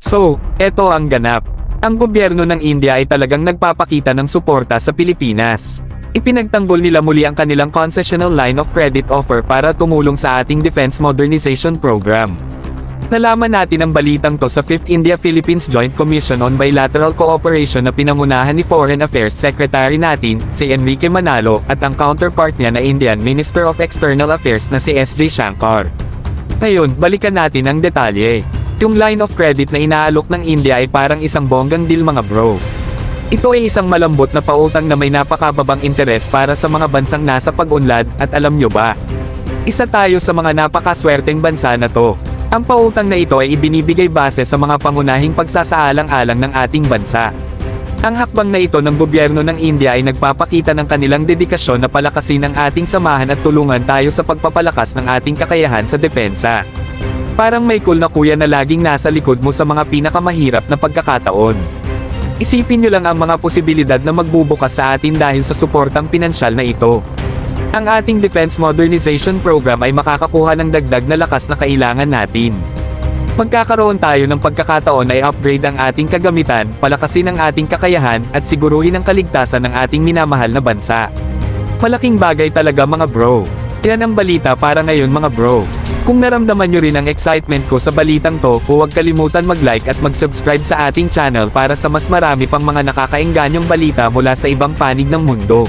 So, eto ang ganap. Ang gobyerno ng India ay talagang nagpapakita ng suporta sa Pilipinas. Ipinagtanggol nila muli ang kanilang concessional line of credit offer para tumulong sa ating Defense Modernization Program. Nalaman natin ang balitang to sa 5th India-Philippines Joint Commission on Bilateral Cooperation na pinangunahan ni Foreign Affairs Secretary natin, si Enrique Manalo, at ang counterpart niya na Indian Minister of External Affairs na si S.J. Shankar. Ngayon, balikan natin ang detalye. Yung line of credit na inaalok ng India ay parang isang bonggang deal mga bro. Ito ay isang malambot na pautang na may napakababang interes para sa mga bansang nasa pag-unlad, at alam nyo ba? Isa tayo sa mga napakaswerteng bansa na to. Ang pautang na ito ay ibinibigay base sa mga pangunahing pagsasaalang-alang ng ating bansa. Ang hakbang na ito ng gobyerno ng India ay nagpapakita ng kanilang dedikasyon na palakasin ang ating samahan at tulungan tayo sa pagpapalakas ng ating kakayahan sa depensa. Parang may cool na kuya na laging nasa likod mo sa mga pinakamahirap na pagkakataon. Isipin nyo lang ang mga posibilidad na magbubukas sa atin dahil sa suportang pinansyal na ito. Ang ating Defense Modernization Program ay makakakuha ng dagdag na lakas na kailangan natin. Magkakaroon tayo ng pagkakataon na i-upgrade ang ating kagamitan, palakasin ang ating kakayahan, at siguruhin ang kaligtasan ng ating minamahal na bansa. Malaking bagay talaga mga bro. Yan ang balita para ngayon mga bro. Kung naramdaman nyo rin ang excitement ko sa balitang to, huwag kalimutan mag-like at mag-subscribe sa ating channel para sa mas marami pang mga nakakaingganyong balita mula sa ibang panig ng mundo.